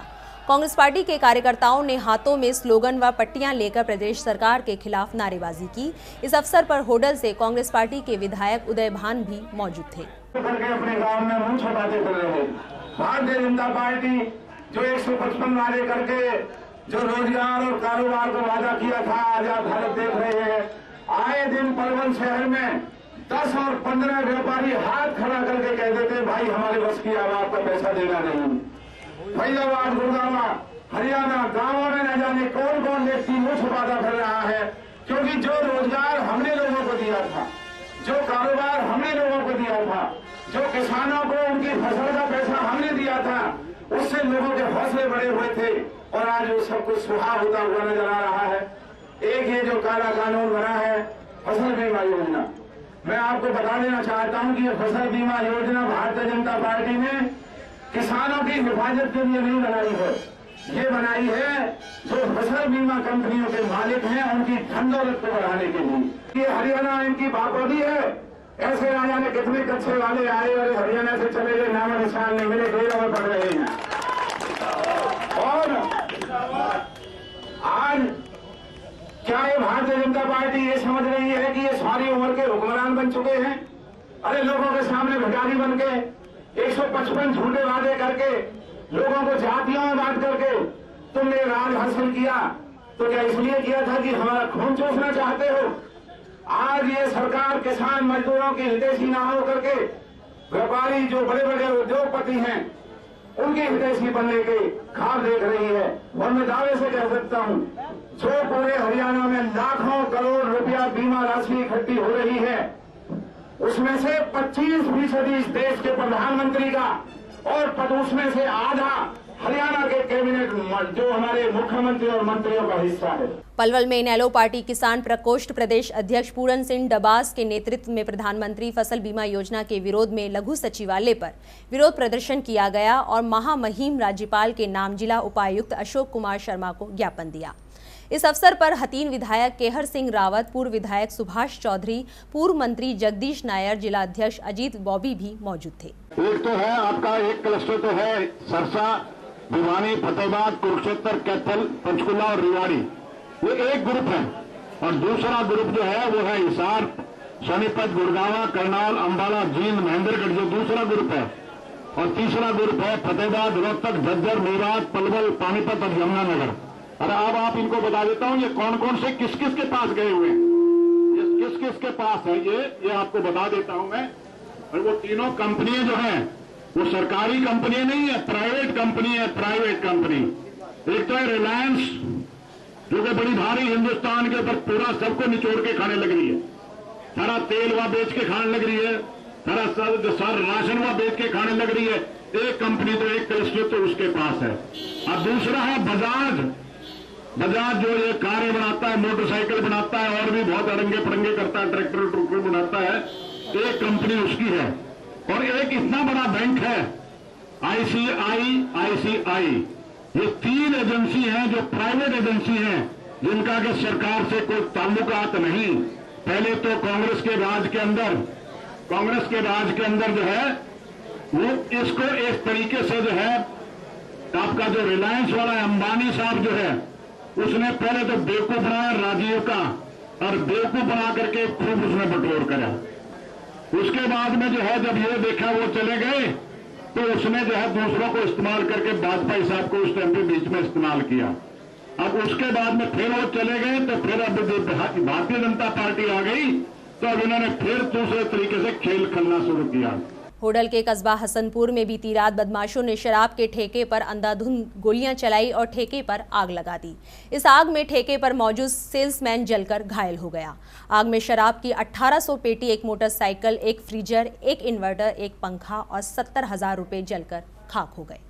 कांग्रेस पार्टी के कार्यकर्ताओं ने हाथों में स्लोगन व पट्टियां लेकर प्रदेश सरकार के खिलाफ नारेबाजी की। इस अवसर पर होडल से कांग्रेस पार्टी के विधायक उदय भान भी मौजूद थे। अपने गांव में मुंह छुपाते फिर रहे भारतीय जनता पार्टी जो 155 वादे करके जो रोजगार और कारोबार को वादा किया था, आज आप भारत देख रहे हैं। आए दिन पलवल शहर में 10 और 15 व्यापारी हाथ खड़ा करके कह देते भाई हमारे बस की आवाज का पैसा देना नहीं। फरीदाबाद, गुड़गांव, हरियाणा गांवों में न जाने कौन कौन व्यक्ति मुंह छुपाता फिर रहा है, क्योंकि जो रोजगार हमने लोगों को दिया था, जो कारोबार हमने लोगों को दिया था, जो किसानों को उनकी फसल का पैसा हमने दिया था, उससे लोगों के हौसले बढ़े हुए थे और आज वो सब कुछ सुहा होता हुआ नजर आ रहा है। एक ये जो काला कानून बना है फसल बीमा योजना, मैं आपको बता देना चाहता हूं कि ये फसल बीमा योजना भारतीय जनता पार्टी ने किसानों की हिफाजत के लिए नहीं बनाई है, ये बनाई है जो फसल बीमा कंपनियों के मालिक हैं उनकी धन दौलत को बढ़ाने के लिए। ये हरियाणा इनकी बागवानी है। ऐसे ना जाने कितने कच्चे वाले आए और हरियाणा से चले गए, नाम निशान नहीं मिले, जेलों में पड़ रहे हैं। और आज क्या ये भारतीय जनता पार्टी ये समझ रही है कि ये सारी उम्र के हुक्मरान बन चुके हैं? अरे लोगों के सामने भिखारी बन के 155 झूठे वादे करके लोगों को जातियों में बांट करके तुमने राज हासिल किया, तो क्या इसलिए किया था कि हमारा खून चूसना चाहते हो? आज ये सरकार किसान मजदूरों की हितैषी ना हो करके व्यापारी जो बड़े बड़े उद्योगपति हैं उनकी हितैषी बनने के ख्वाब देख रही है। और मैं दावे से कह सकता हूं, जो पूरे हरियाणा में लाखों करोड़ रुपया बीमा राशि इकट्ठी हो रही है, उसमें से 25% इस देश के प्रधानमंत्री का और उसमें से आधा हरियाणा के कैबिनेट जो हमारे मुख्यमंत्री और मंत्रियों का हिस्सा है। पलवल में इनेलो पार्टी किसान प्रकोष्ठ प्रदेश अध्यक्ष पूरन सिंह डबास के नेतृत्व में प्रधानमंत्री फसल बीमा योजना के विरोध में लघु सचिवालय पर विरोध प्रदर्शन किया गया और महामहिम राज्यपाल के नाम जिला उपायुक्त अशोक कुमार शर्मा को ज्ञापन दिया। इस अवसर पर हतीन विधायक केहर सिंह रावत, पूर्व विधायक सुभाष चौधरी, पूर्व मंत्री जगदीश नायर, जिला अध्यक्ष अजीत बॉबी भी मौजूद थे। एक तो है आपका एक क्लस्टर तो है सरसा, भिवानी, फतेहाबाद, कुरुक्षेत्र, कैथल, पंचकुला और रेवाड़ी, ये एक ग्रुप है। और दूसरा ग्रुप जो है वो है हिसार, सोनीपत, गुड़गांव, करनाल, अंबाला, जींद, महेंद्रगढ़, जो दूसरा ग्रुप है। और तीसरा ग्रुप है फतेहाबाद, रोहतक, झज्जर, मेरठ, पलवल, पानीपत और यमुनानगर। और अब आप इनको बता देता हूं ये कौन कौन से किस किस के पास गए हुए हैं, ये किस किस के पास है ये आपको बता देता हूं मैं। और वो तीनों कंपनियां जो हैं वो सरकारी कंपनी नहीं है, प्राइवेट कंपनी है, प्राइवेट कंपनी। एक तो है रिलायंस, जो कि बड़ी भारी हिंदुस्तान के ऊपर पूरा सबको निचोड़ के खाने लग रही है, सारा तेल वहां बेच के खाने लग रही है, सारा राशन वहां बेच के खाने लग रही है। एक कंपनी तो एक क्लस्टर तो उसके पास है। अब दूसरा है बजाज, बजाज जो ये कारें बनाता है, मोटरसाइकिल बनाता है और भी बहुत अड़ंगे पड़ंगे करता है, ट्रैक्टर ट्रुक्टर बनाता है, एक कंपनी उसकी है। और एक इतना बड़ा बैंक है आईसीआई। ये तीन एजेंसी हैं जो प्राइवेट एजेंसी हैं, जिनका कि सरकार से कोई ताल्लुकात नहीं। पहले तो कांग्रेस के राज के अंदर जो है वो इसको इस तरीके से जो है आपका जो रिलायंस वाला अंबानी साहब जो है उसने पहले तो बेवकूफ बनाया राजीव का, और बेवकूफ बना करके खूब उसने बटोर करा। उसके बाद में जो है जब ये देखा वो चले गए तो उसने जो है दूसरों को इस्तेमाल करके वाजपेयी साहब को उस टाइम पे बीच में इस्तेमाल किया। अब उसके बाद में फिर वो चले गए तो फिर अब भारतीय जनता पार्टी आ गई तो अब इन्होंने फिर दूसरे तरीके से खेल खेलना शुरू किया। होडल के कस्बा हसनपुर में बीती रात बदमाशों ने शराब के ठेके पर अंधाधुंध गोलियां चलाई और ठेके पर आग लगा दी। इस आग में ठेके पर मौजूद सेल्समैन जलकर घायल हो गया। आग में शराब की 1800 पेटी, एक मोटरसाइकिल, एक फ्रीजर, एक इन्वर्टर, एक पंखा और 70,000 रुपये जलकर खाक हो गए।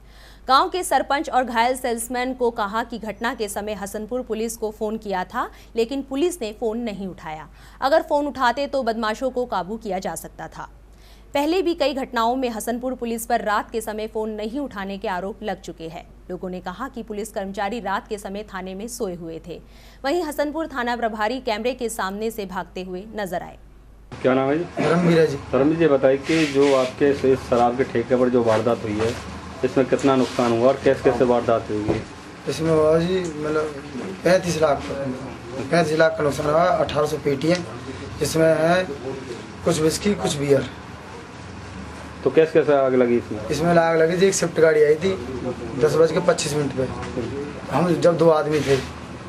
गांव के सरपंच और घायल सेल्समैन को कहा कि घटना के समय हसनपुर पुलिस को फोन किया था, लेकिन पुलिस ने फोन नहीं उठाया। अगर फोन उठाते तो बदमाशों को काबू किया जा सकता था। पहले भी कई घटनाओं में हसनपुर पुलिस पर रात के समय फोन नहीं उठाने के आरोप लग चुके हैं। लोगों ने कहा कि पुलिस कर्मचारी रात के समय थाने में सोए हुए थे। वहीं हसनपुर थाना प्रभारी कैमरे के सामने से भागते हुए नजर आए। क्या नाम है जी? धर्मवीर जी। धर्मवीर जी, बताइए कि जो आपके शराब के ठेके पर जो वारदात हुई है इसमें कितना नुकसान हुआ और कैसे कैसे वारदात हुई है? इसमें हुआ जी मतलब 35 लाख का नुकसान हुआ। 1800 पेटियाँ, जिसमें है कुछ विस्की कुछ बियर। तो कैसे आग लगी इसमें आग लगी थी। एक स्विफ्ट गाड़ी आई थी 10:25 पे, हम जब 2 आदमी थे।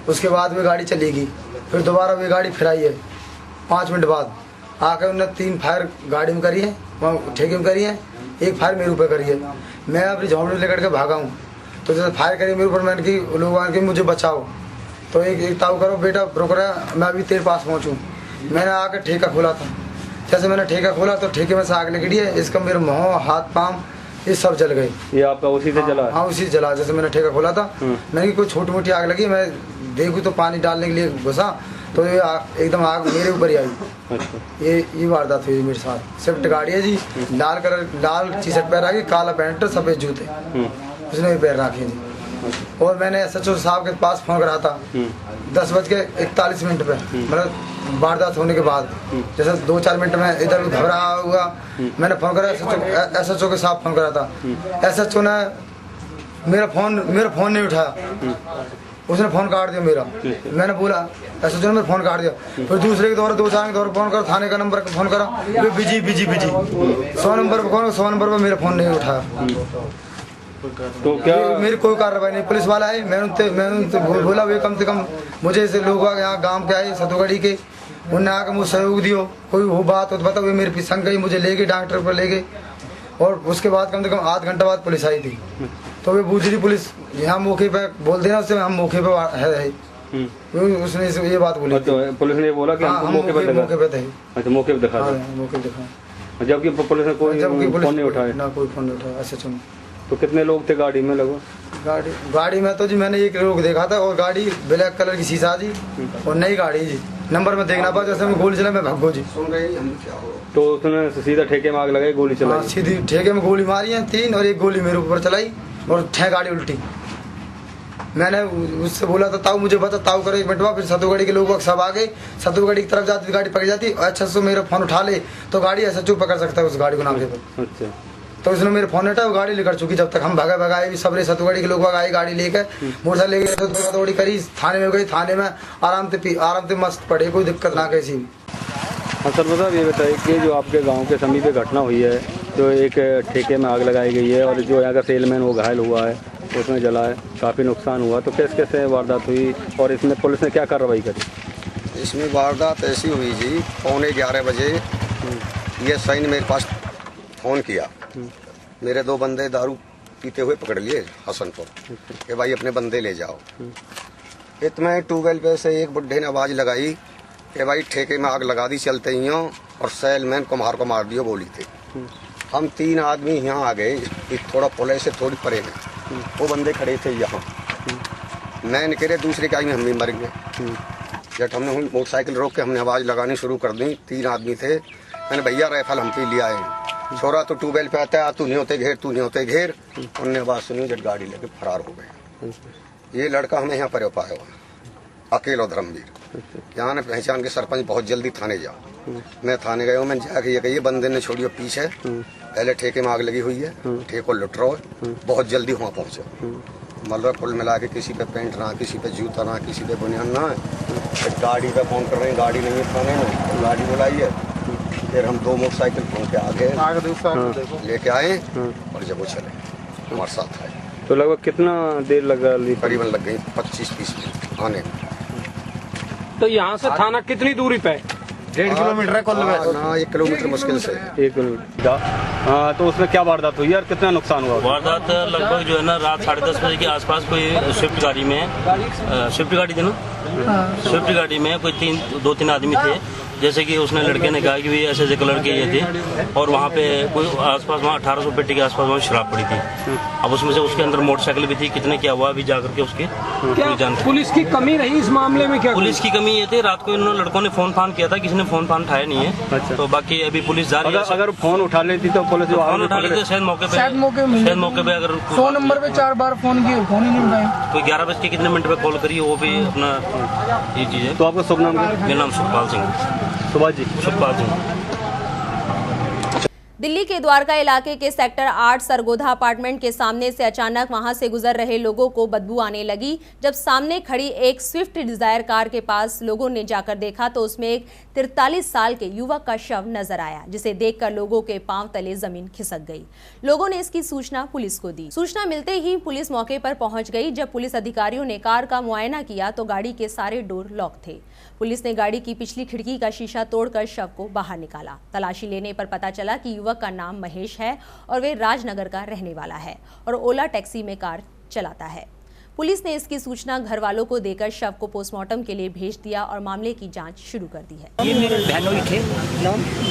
उसके बाद में गाड़ी चली गई, फिर दोबारा वे गाड़ी फिर आई है 5 मिनट बाद। आकर उन्होंने 3 फायर गाड़ी में करी है, वहाँ ठेके में करी है, 1 फायर मेरे ऊपर करी है। मैं अपनी झोंपड़ी लेकर के भागा हूँ, तो जैसे फायर करी मेरे ऊपर, मैंने कि लोग आके मुझे बचाओ, तो एक ताऊ करो बेटा रुक रहा, मैं अभी तेरे पास पहुँचूँ। मैंने आकर ठेका खोला था। जैसे मैंने ठेका खोला तो ठेके में से आग निकली है। इसका मेरे मुँह, हाथ, पाँव ये सब जल गए। ये आपका उसी से जला? हाँ, उसी से जला। जैसे मैंने ठेका खोला था, मैंने कोई छोटी मोटी आग लगी, मैं देखूँ तो पानी डालने के लिए घुसा तो ये एकदम आग मेरे ऊपर ही आई। अच्छा। ये वारदात हुई मेरे साथ। स्विफ्ट गाड़ी है जी, लाल कलर, लाल टी शर्ट पहन रखी, काला पैंट, सफेद जूते उसने भी पहन रखे जी। और मैंने SHO साहब के पास फोन करा था 10:41 पे, मतलब वारदात होने के बाद। जैसे 2-4 मिनट में इधर घबरा हुआ, मैंने फोन करा SHO के साथ फोन करा था। SHO ने मेरा फोन नहीं उठाया, उसने फोन काट दिया मेरा। मैंने बोला SHO ने मेरा फोन काट दिया। फिर दूसरे के द्वारा 2-4 के द्वारा फोन करा, थाने का नंबर फोन करा, बिजी 100 नंबर पर फोन, 100 नंबर पर मेरा फोन नहीं उठाया। तो क्या मेरी कोई कार्रवाई नहीं। पुलिस वाला है, मैंने उनसे बोला वे कम से कम मुझे ऐसे लोग यहाँ गांव के आए सतुगढ़ी के, उन्होंने आकर मुझे सहयोग दियो, कोई वो बात हो तो बताओ। वे मेरे पीछे गई, मुझे ले गए डॉक्टर पर ले गए। और उसके बाद कम से कम आध घंटा बाद पुलिस आई थी। तो वे गुजरी पुलिस यहाँ मौके पे बोल देना, उससे हम मौके पे है। उसने ये बात बोली। पुलिस ने बोला कि हम मौके पे थे। अच्छा, मौके पे दिखा? मौके पे दिखा। जबकि पुलिस ने कोई फोन नहीं उठाया? ना, कोई फोन नहीं उठाया SHO ने। तो कितने लोग थे गाड़ी में लगभग? गाड़ी में तो जी मैंने एक लोग देखा था, और गाड़ी ब्लैक कलर की शीशा जी, और नई गाड़ी जी, नंबर में देखना पड़ा। जैसे मैं गोली चला, मैं भागो जी। तो उसने सीधा ठेके में आग लगाई, गोली चलाई? सीधी ठेके में गोली मारी है 3, और एक गोली मेरे ऊपर चलाई, और 6 गाड़ी उल्टी। मैंने उससे बोला था ताऊ मुझे बता, ताऊ करो 1 मिनट बाद। फिर सतुगढ़ी के लोग सब आ गए, सतुगढ़ी की तरफ जाती गाड़ी पकड़ जाती। SHO मेरा फोन उठा ले तो गाड़ी SHO पकड़ सकता है उस गाड़ी को नाम से। अच्छा। तो उसने मेरे फोन उठाया, वो गाड़ी लेकर चुकी। जब तक हम भगाए भी सबरे सतुगढ़ी के लोग आए गाड़ी लेकर, मोटरसाइकिल लेकर दौड़ी करी, थाने में गई। थाने में आराम से मस्त पड़े, कोई दिक्कत ना कैसी भी। हाँ सर, मतलब ये बताइए कि जो आपके गांव के समीप घटना हुई है जो एक ठेके में आग लगाई गई है और जो यहाँ का सेलमैन वो घायल हुआ है, उसमें जला है, काफ़ी नुकसान हुआ। तो कैसे वारदात हुई और इसमें पुलिस ने क्या कार्रवाई करी? इसमें वारदात ऐसी हुई जी, 11:15 बजे ये साइन मेरे पास फ़ोन किया। मेरे 2 बंदे दारू पीते हुए पकड़ लिए हसनपुर कि भाई अपने बंदे ले जाओ। इतने ट्यूबवेल पे से एक बुढ़े ने आवाज़ लगाई कि भाई ठेके में आग लगा दी चलते ही हो, और सेलमैन कुम्हार को मार दियो बोली थी। हम 3 आदमी यहाँ आ गए, थोड़ा पुल से थोड़ी परे में, वो बंदे खड़े थे यहाँ। मैं निकले दूसरे काई में हम भी मर गए। जब हमने मोटरसाइकिल रोक के हमने आवाज़ लगानी शुरू कर दी, 3 आदमी थे। मैंने भैया राइफल हम पे लिया है, छोरा तो ट्यूबवेल पे आता है, तू नहीं होते घेर, तू नहीं होते घेर। उनने आवाज़ सुनी, जब गाड़ी लेके फरार हो गए। ये लड़का हमें यहाँ पर पाया हुआ अकेला धर्मवीर, यहाँ ने पहचान के सरपंच बहुत जल्दी थाने जाओ। मैं थाने गया हूँ, मैंने जाके ये कही बंदे ने छोड़ियो पीछे, पहले ठेके में आग लगी हुई है, ठेको लुट रहा है, बहुत जल्दी वहाँ पहुँचे। मतलब कुल मिला के किसी पे पेंट ना, किसी पे जूता ना, किसी पे बुनियान ना है। गाड़ी पे फोन कर रहे हैं, गाड़ी नहीं है थाने में, गाड़ी बुलाई है। फिर हम 2 मोटरसाइकिल फोन के आगे लेके आए और जब वो चले हमारे साथ आए। तो लगभग कितना देर लगा? करीबन लग गई 25-30 मिनट आने में। तो यहाँ से थाना कितनी दूरी पे? 1.5 किलोमीटर है कुल मिला? ना 1 किलोमीटर मुश्किल से। 1 किलोमीटर। हाँ, तो उसमें क्या वारदात हुई और कितना नुकसान हुआ? वारदात लगभग जो है ना रात 10:30 बजे के आसपास कोई स्विफ्ट गाड़ी में, स्विफ्ट गाड़ी थी ना, स्विफ्ट गाड़ी में कोई 2-3 आदमी थे। जैसे कि उसने लड़के ने कहा कि भी ऐसे ऐसे कलर के ये थे, और वहाँ पे कोई आसपास वहाँ 1800 पेटी के आसपास वहाँ शराब पड़ी थी। अब उसमें से उसके अंदर मोटरसाइकिल भी थी, कितने क्या हुआ अभी जाकर के उसके क्या पुलिस की कमी रही इस मामले में? क्या पुलिस की कमी ये थी, रात को इन लड़कों ने फोन फान किया था, किसी ने फोन फान उठाया नहीं है। अच्छा। तो बाकी अभी पुलिस जा रही है। अगर फोन उठा लेती तो पुलिस फोन उठा लेते शायद मौके पे अगर 100 नंबर पे 4 बार फोन किए, फोन ही नहीं उठाया। कोई 11 बज के कितने मिनट पे कॉल करी, वो भी अपना ये चीज है। तो आपका शुभ नाम क्या? मेरा नाम सुखपाल सिंह। सुभाष जी? सुखपाल सिंह। दिल्ली के द्वारका इलाके के सेक्टर 8 सरगोधा अपार्टमेंट के सामने से अचानक वहां से गुजर रहे लोगों को बदबू आने लगी। जब सामने खड़ी एक स्विफ्ट डिजायर कार के पास लोगों ने जाकर देखा तो उसमें एक 43 साल के युवक का शव नजर आया, जिसे देखकर लोगों के पांव तले जमीन खिसक गई। लोगों ने इसकी सूचना पुलिस को दी। सूचना मिलते ही पुलिस मौके पर पहुंच गई। जब पुलिस अधिकारियों ने कार का मुआयना किया तो गाड़ी के सारे डोर लॉक थे। पुलिस ने गाड़ी की पिछली खिड़की का शीशा तोड़कर शव को बाहर निकाला। तलाशी लेने पर पता चला कि युवक का नाम महेश है और वे राजनगर का रहने वाला है और ओला टैक्सी में कार चलाता है। पुलिस ने इसकी सूचना घर वालों को देकर शव को पोस्टमार्टम के लिए भेज दिया और मामले की जांच शुरू कर दी है। ये मेरे बहनोई थे,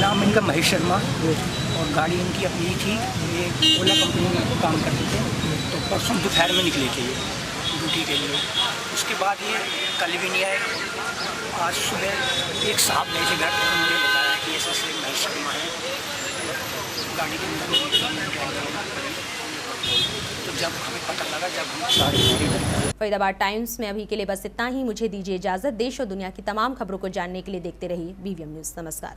नाम इनका महेश शर्मा, और गाड़ी इनकी अपनी थी। ये ओला कंपनी में काम करते थे। तो परसों दोपहर में निकले थे ये ड्यूटी के लिए। उसके बाद ये कल भी नहीं आए। आज सुबह एक साहब ने से घर मुझे बताया कि ऐसे महेश शर्मा है, गाड़ी के अंदर। तो जब हमें पता लगा, जब हम सारे फरीदाबाद टाइम्स में अभी के लिए बस इतना ही। मुझे दीजिए इजाजत। देश और दुनिया की तमाम खबरों को जानने के लिए देखते रहिए BVM न्यूज़। नमस्कार।